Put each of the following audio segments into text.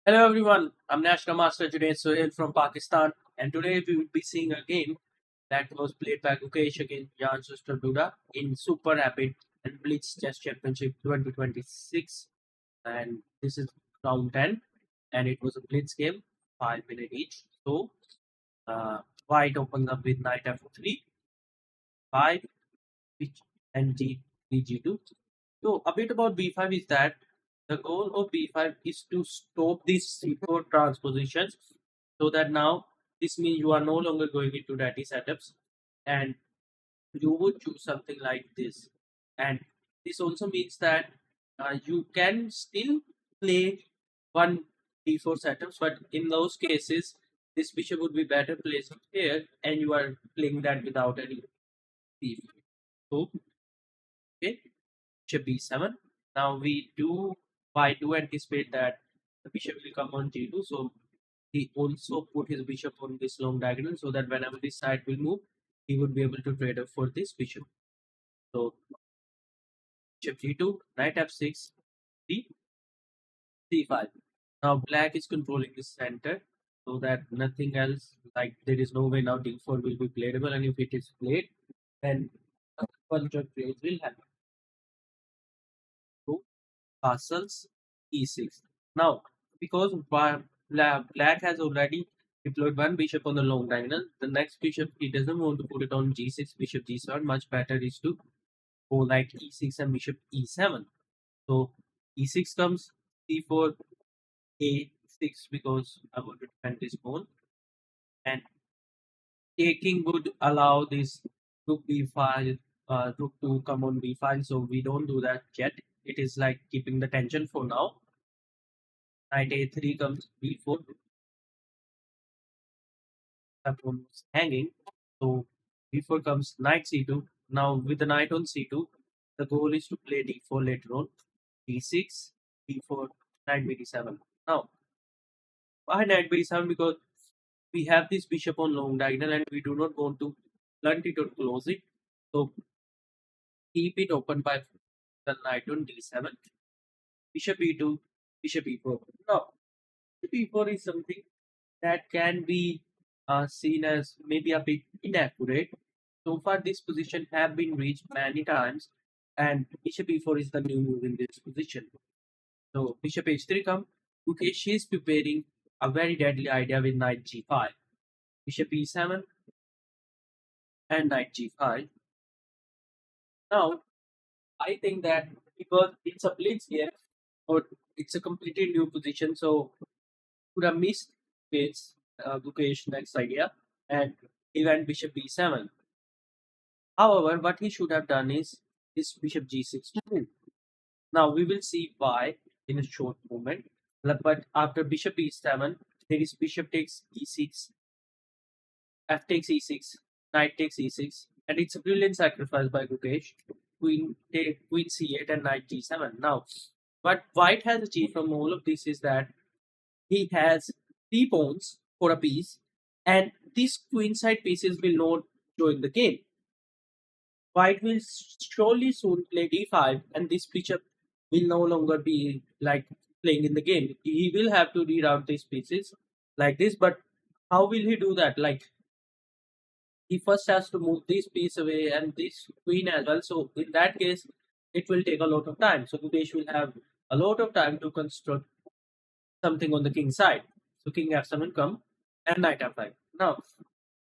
Hello everyone, I'm National Master Junaid from Pakistan, and today we will be seeing a game that was played by Gukesh against Jan Duda in Super Rapid and Blitz Chess Championship 2026. And this is round 10, and it was a Blitz game, 5 minutes each. So, White opens up with knight f3, 5, which and g3, g2. So, a bit about b5 is that the goal of b5 is to stop these c4 transpositions so that now this means you are no longer going into dirty setups and you would choose something like this. And this also means that you can still play one d4 setups, but in those cases, this bishop would be better placed here and you are playing that without any b4. So, okay, bishop b7. Now we do I do anticipate that the bishop will come on g2. So he also put his bishop on this long diagonal so that whenever this side will move, he would be able to trade up for this bishop. So bishop g2, knight f6, d c5. Now black is controlling this center so that nothing else, like there is no way now d4 will be playable, and if it is played, then a bunch of trades will happen. So castles e6. Now, because black has already deployed one bishop on the long diagonal, the next bishop he doesn't want to put it on g6, bishop g7. Much better is to go like e6 and bishop e7. So e6 comes, c4, a6 because I want to defend this pawn, and taking would allow this rook b5, rook to come on b5. So we don't do that yet. It is like keeping the tension for now. Knight a3 comes b4. That one was hanging. So b4 comes knight c2. Now with the knight on c2, the goal is to play d4 later on. d6, d4, knight bd7. Now, why knight bd7? Because we have this bishop on long diagonal and we do not want to blunt it or close it. So keep it open by the knight on d7. Bishop e2, bishop e4. Now, bishop e4 is something that can be seen as maybe a bit inaccurate. So far, this position have been reached many times, and bishop e4 is the new move in this position. So bishop h3 come. Gukesh is preparing a very deadly idea with knight g5, bishop e7, and knight g5. Now, I think that because it's a blitz game, or it's a completely new position, so could have missed his Gukesh next idea, and he went bishop b7. However, what he should have done is this bishop g6 move. Now we will see why in a short moment. But after bishop e7, there is bishop takes e6, f takes e6, knight takes e6, and it's a brilliant sacrifice by Gukesh. Queen c8 and knight g7. Now, what White has achieved from all of this is that he has 3 pawns for a piece, and these queenside pieces will not join the game. White will surely soon play d5, and this bishop will no longer be like playing in the game. He will have to reroute these pieces like this, but how will he do that? Like, he first has to move this piece away and this queen as well. So in that case, it will take a lot of time. So Gukesh will have a lot of time to construct something on the king side. So king f7 come and knight f5. Now,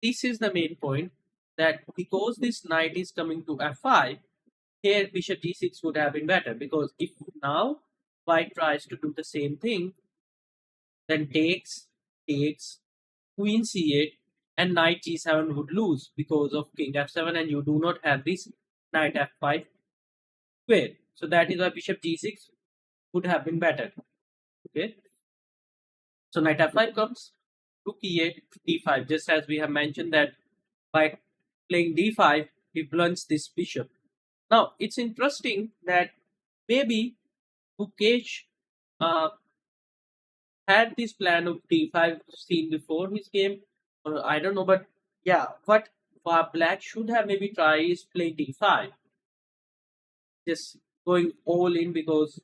this is the main point, that because this knight is coming to f5, here bishop g6 would have been better, because if now White tries to do the same thing, then takes, queen c8, and knight g7 would lose because of king f7, and you do not have this knight f5 square. So that is why bishop g6 would have been better. Okay. So knight f5 comes, rook e8, d5. Just as we have mentioned that by playing d5, he blunts this bishop. Now, it's interesting that maybe Gukesh had this plan of d5 seen before his game, or I don't know, but yeah, what Black should have maybe tried is play d5, just going all in, because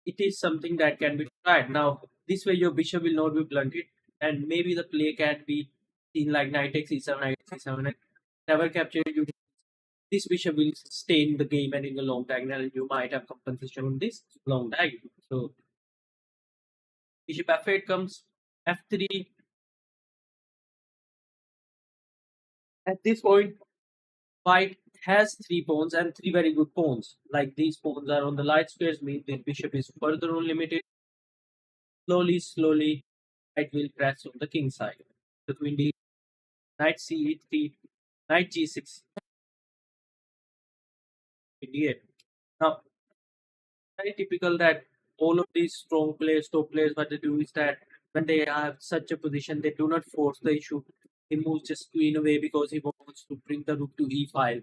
it is something that can be tried. Now, This way, your bishop will not be blunted, and maybe the play can be seen like knight takes e7, knight takes e7, and never capture you. This bishop will stay in the game and in the long diagonal, and you might have compensation on this long diagonal. So bishop f8 comes, f3. At this point, white has three pawns and three very good pawns. Like these pawns are on the light squares, means the bishop is further on limited. Slowly, white will press on the king side. The queen d, knight c3, knight g6, queen d8. Now, very typical that all of these strong players, top players, what they do is that when they have such a position, they do not force the issue. He moves just queen away because he wants to bring the rook to e5.